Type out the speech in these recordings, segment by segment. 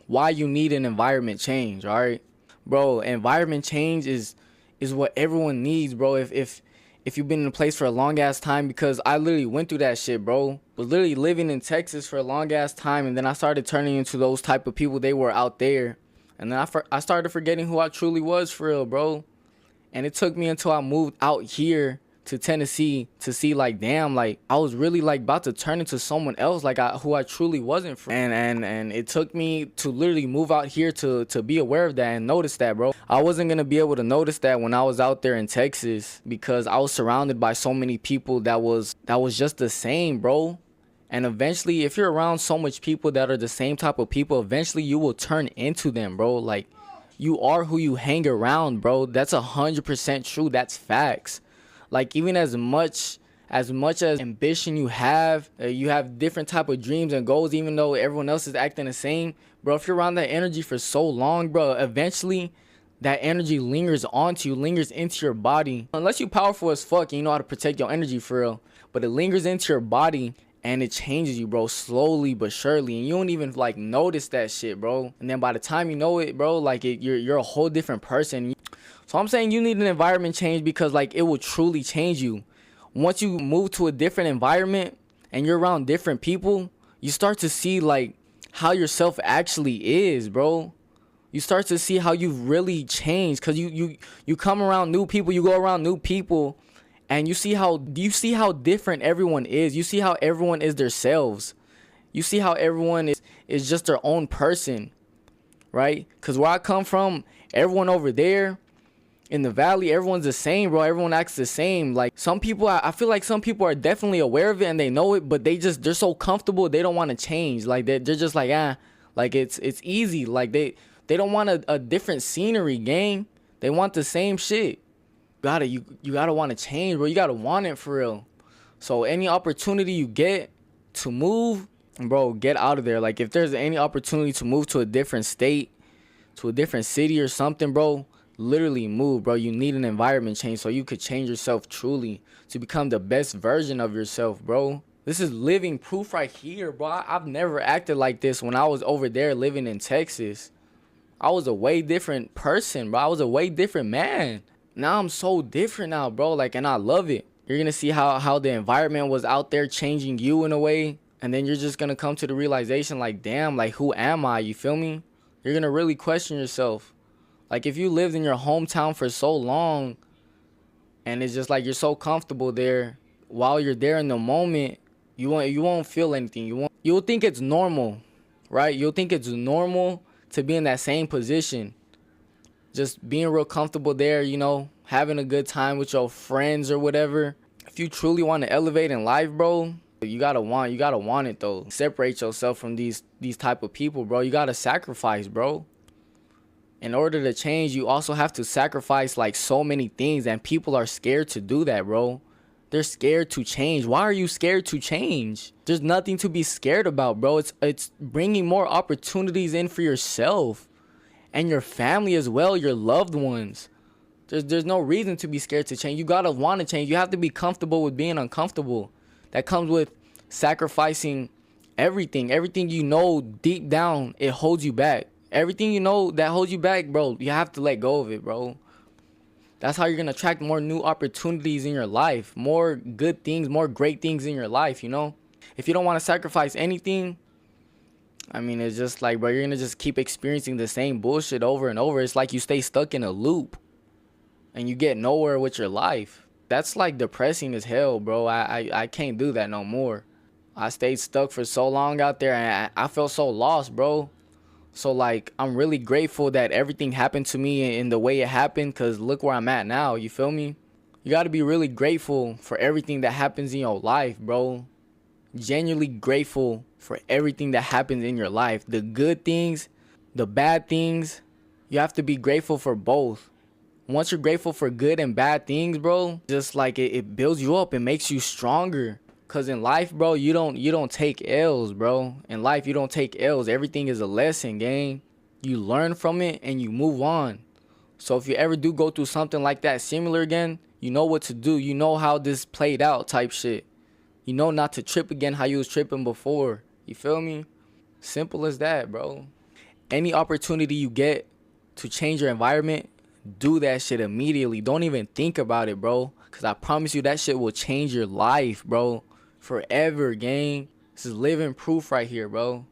why you need an environment change, all right? Bro, environment change is what everyone needs, bro. If you've been in a place for a long ass time, because I literally went through that shit, bro. Was literally living in Texas for a long ass time, and then I started turning into those type of people they were out there. And then I started forgetting who I truly was for real, bro. And it took me until I moved out here to Tennessee to see, like, damn, like I was really like about to turn into someone else, like who I truly wasn't for. And it took me to literally move out here to be aware of that and notice that, bro. I wasn't gonna be able to notice that when I was out there in Texas, because I was surrounded by so many people that was just the same, bro. And eventually, if you're around so much people that are the same type of people, eventually you will turn into them, bro. Like, you are who you hang around, bro. That's 100% true. That's facts. Like, even as much as ambition you have different type of dreams and goals, even though everyone else is acting the same, bro. If you're around that energy for so long, bro, eventually that energy lingers onto you, lingers into your body. Unless you powerful as fuck and you know how to protect your energy for real, but it lingers into your body. And it changes you, bro, slowly but surely. And you don't even, like, notice that shit, bro. And then by the time you know it, bro, like, you're a whole different person. So I'm saying you need an environment change because, like, it will truly change you. Once you move to a different environment and you're around different people, you start to see, like, how yourself actually is, bro. You start to see how you've really changed, because you come around new people, you go around new people, and you see how different everyone is. You see how everyone is themselves. You see how everyone is just their own person, right? Because where I come from, everyone over there in the valley, everyone's the same, bro. Everyone acts the same. Like, some people, I feel like some people are definitely aware of it and they know it, but they're so comfortable, they don't want to change. Like, they're just like, like, it's easy. Like, they don't want a different scenery, gang. They want the same shit. You gotta want to change, bro. You gotta want it for real. So any opportunity you get to move, bro, get out of there. Like, if there's any opportunity to move to a different state, to a different city or something, bro, literally move, bro. You need an environment change so you could change yourself truly, to become the best version of yourself, bro. This is living proof right here, bro. I've never acted like this when I was over there living in Texas. I was a way different person, bro. I was a way different man. Now I'm so different now, bro. Like, and I love it. You're gonna see how the environment was out there changing you in a way, and then you're just gonna come to the realization, like, damn, like, who am I? You feel me? You're gonna really question yourself. Like, if you lived in your hometown for so long and it's just like you're so comfortable there, while you're there in the moment, you won't feel anything. You'll think it's normal, right? You'll think it's normal to be in that same position, just being real comfortable there, you know, having a good time with your friends or whatever. If you truly want to elevate in life, bro, you gotta want it though. Separate yourself from these type of people, bro. You gotta sacrifice, bro. In order to change, you also have to sacrifice, like, so many things, and people are scared to do that, bro. They're scared to change. Why are you scared to change? There's nothing to be scared about, bro. It's bringing more opportunities in for yourself and your family as well, your loved ones. There's no reason to be scared to change. You gotta want to change. You have to be comfortable with being uncomfortable. That comes with sacrificing everything. Everything you know deep down, it holds you back. Everything you know that holds you back, bro, you have to let go of it, bro. That's how you're gonna attract more new opportunities in your life, more good things, more great things in your life, you know? If you don't want to sacrifice anything, I mean, it's just like, bro, you're gonna just keep experiencing the same bullshit over and over. It's like you stay stuck in a loop and you get nowhere with your life. That's like depressing as hell, bro. I can't do that no more. I stayed stuck for so long out there and I felt so lost, bro. So, like, I'm really grateful that everything happened to me in the way it happened, because look where I'm at now, you feel me? You got to be really grateful for everything that happens in your life, bro. Genuinely grateful for everything that happens in your life. The good things, the bad things, you have to be grateful for both. Once you're grateful for good and bad things, bro, just like it builds you up. It makes you stronger. Cause in life, bro, you don't take L's, bro. In life, you don't take L's. Everything is a lesson, gang. You learn from it and you move on. So if you ever do go through something like that similar again, you know what to do. You know how this played out type shit. You know not to trip again how you was tripping before. You feel me? Simple as that, bro. Any opportunity you get to change your environment, do that shit immediately. Don't even think about it, bro. Because I promise you that shit will change your life, bro. Forever, gang. This is living proof right here, bro.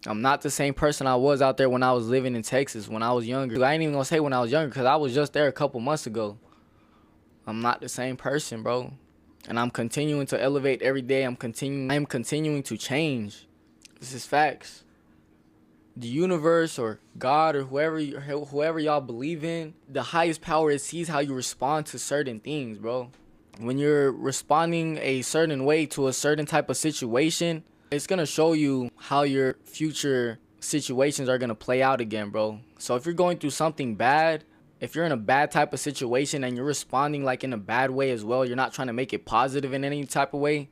I'm not the same person I was out there when I was living in Texas when I was younger. I ain't even gonna say when I was younger because I was just there a couple months ago. I'm not the same person, bro. And I'm continuing to elevate every day. I am continuing to change. This is facts. The universe or God or whoever y'all believe in, the highest power, it sees how you respond to certain things, bro. When you're responding a certain way to a certain type of situation, it's gonna show you how your future situations are gonna play out again, bro. So if you're going through something bad, if you're in a bad type of situation and you're responding like in a bad way as well, you're not trying to make it positive in any type of way,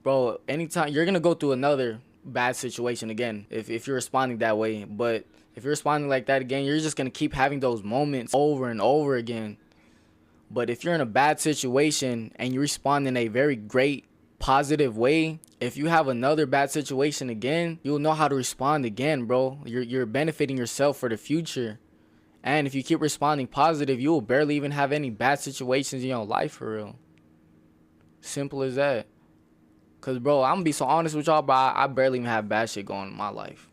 bro, anytime you're gonna go through another bad situation again if you're responding that way. But if you're responding like that again, you're just gonna keep having those moments over and over again. But if you're in a bad situation and you respond in a very great positive way, if you have another bad situation again, you'll know how to respond again, bro. You're benefiting yourself for the future. And if you keep responding positive, you will barely even have any bad situations in your life for real. Simple as that. Cause bro, I'm gonna be so honest with y'all, bro. I barely even have bad shit going in my life.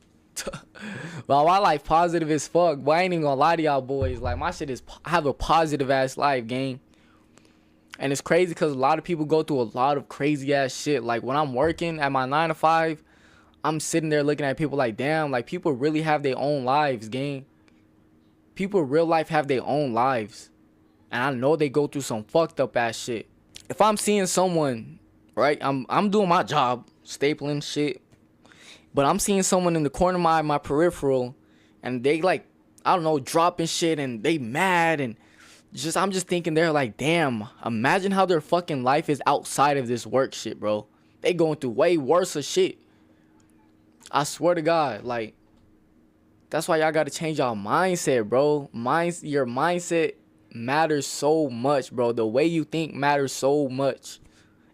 But my life positive as fuck. But I ain't even gonna lie to y'all boys. Like my shit is, I have a positive ass life, gang. And it's crazy because a lot of people go through a lot of crazy ass shit. Like when I'm working at my 9 to 5, I'm sitting there looking at people like, damn, like people really have their own lives, gang. People in real life have their own lives. And I know they go through some fucked up ass shit. If I'm seeing someone, right, I'm doing my job, stapling shit, but I'm seeing someone in the corner of my peripheral and they like, I don't know, dropping shit and they mad and I'm just thinking they're like, damn, imagine how their fucking life is outside of this work shit, bro. They going through way worse of shit. I swear to God, like, that's why y'all gotta change y'all mindset, bro. Your mindset matters so much, bro. The way you think matters so much.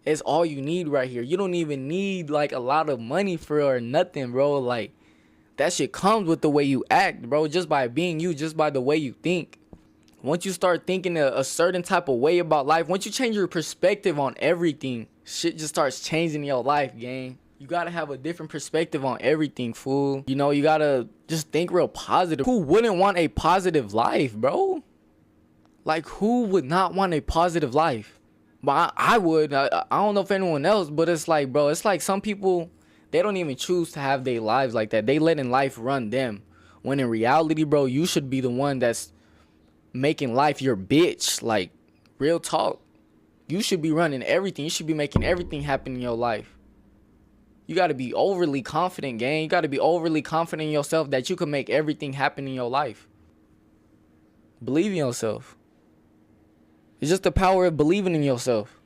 It's all you need right here. You don't even need like a lot of money for it or nothing, bro. Like, that shit comes with the way you act, bro. Just by being you, just by the way you think. Once you start thinking a certain type of way about life, once you change your perspective on everything, shit just starts changing in your life, gang. You gotta have a different perspective on everything, fool. You know, you gotta just think real positive. Who wouldn't want a positive life, bro? Like, who would not want a positive life? But I would. I don't know if anyone else, but it's like, bro, it's like some people, they don't even choose to have their lives like that. They letting life run them. When in reality, bro, you should be the one that's making life your bitch. Like, real talk. You should be running everything. You should be making everything happen in your life. You got to be overly confident, gang. You got to be overly confident in yourself that you can make everything happen in your life. Believe in yourself. It's just the power of believing in yourself.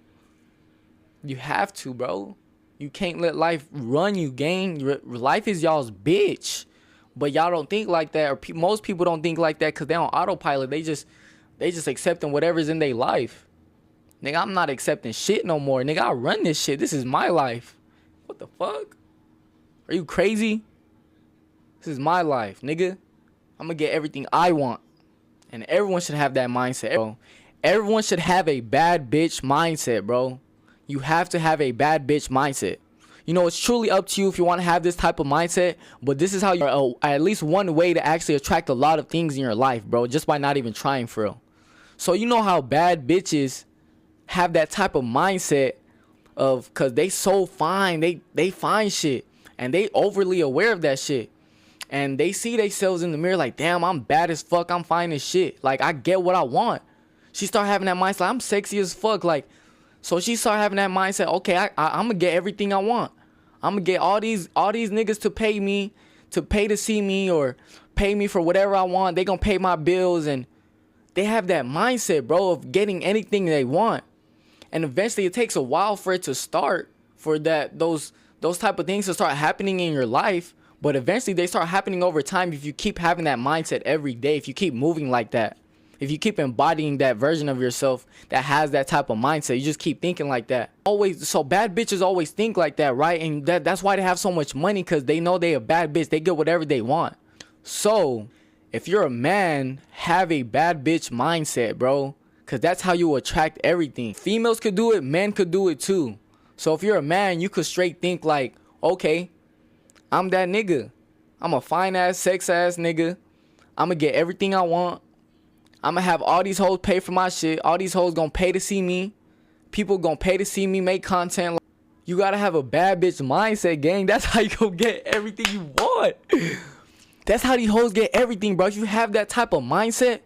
You have to, bro. You can't let life run you, gang. Life is y'all's bitch. But y'all don't think like that. Or most people don't think like that because they're on autopilot. They just accepting whatever's in their life. Nigga, I'm not accepting shit no more. Nigga, I run this shit. This is my life. What the fuck? Are you crazy? This is my life, nigga. I'm gonna get everything I want. And everyone should have that mindset, bro. Everyone should have a bad bitch mindset, bro. You have to have a bad bitch mindset. You know, it's truly up to you if you want to have this type of mindset, but this is how you're at least one way to actually attract a lot of things in your life, bro, just by not even trying for real. So you know how bad bitches have that type of mindset of, cause they so fine, they find shit and they overly aware of that shit. And they see themselves in the mirror like, damn, I'm bad as fuck, I'm fine as shit. Like, I get what I want. She start having that mindset, I'm sexy as fuck. Like, so she start having that mindset, okay, I'm gonna get everything I want. I'm gonna get all these niggas to pay me, to see me, or pay me for whatever I want. They gonna pay my bills, and they have that mindset, bro, of getting anything they want. And eventually it takes a while for it to start, for those type of things to start happening in your life. But eventually they start happening over time if you keep having that mindset every day, if you keep moving like that. If you keep embodying that version of yourself that has that type of mindset, you just keep thinking like that. So bad bitches always think like that, right? And that's why they have so much money, because they know they a bad bitch. They get whatever they want. So, if you're a man, have a bad bitch mindset, bro. Cause that's how you attract everything. Females could do it, men could do it too. So if you're a man, you could straight think like, okay, I'm that nigga. I'm a fine ass, sex ass nigga. I'ma get everything I want. I'ma have all these hoes pay for my shit. All these hoes gonna pay to see me. People gonna pay to see me make content. You gotta have a bad bitch mindset, gang. That's how you gonna get everything you want. That's how these hoes get everything, bro. If you have that type of mindset,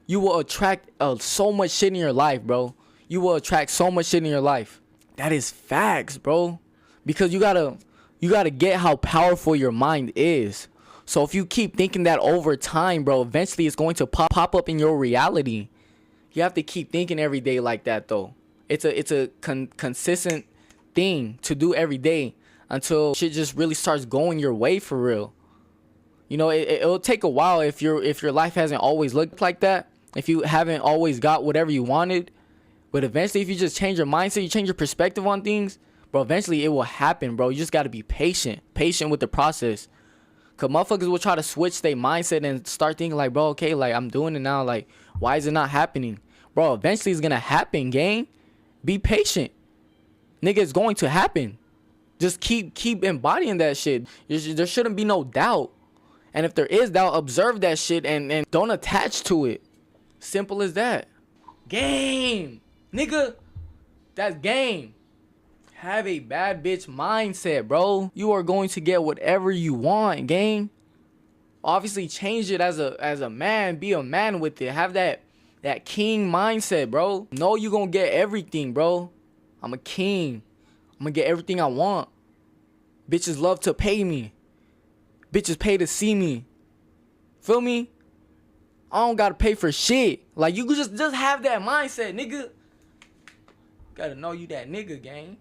you will attract so much shit in your life, bro. You will attract so much shit in your life. That is facts, bro. Because you gotta get how powerful your mind is. So if you keep thinking that over time, bro, eventually it's going to pop up in your reality. You have to keep thinking every day like that, though. It's a consistent thing to do every day until shit just really starts going your way for real. You know, it'll take a while if your life hasn't always looked like that. If you haven't always got whatever you wanted, but eventually if you just change your mindset, you change your perspective on things, bro, eventually it will happen, bro. You just got to be patient with the process. Cause motherfuckers will try to switch their mindset and start thinking like, bro, okay, like I'm doing it now, like why is it not happening? Bro, eventually it's gonna happen, gang. Be patient. Nigga, it's going to happen. Just keep embodying that shit. There shouldn't be no doubt. And if there is doubt, observe that shit and don't attach to it. Simple as that. Game. Nigga, that's game. Have a bad bitch mindset, bro. You are going to get whatever you want, gang. Obviously, change it as a man. Be a man with it. Have that king mindset, bro. Know you gonna get everything, bro. I'm a king. I'm gonna get everything I want. Bitches love to pay me. Bitches pay to see me. Feel me? I don't gotta pay for shit. Like, you could just have that mindset, nigga. Gotta know you that nigga, gang.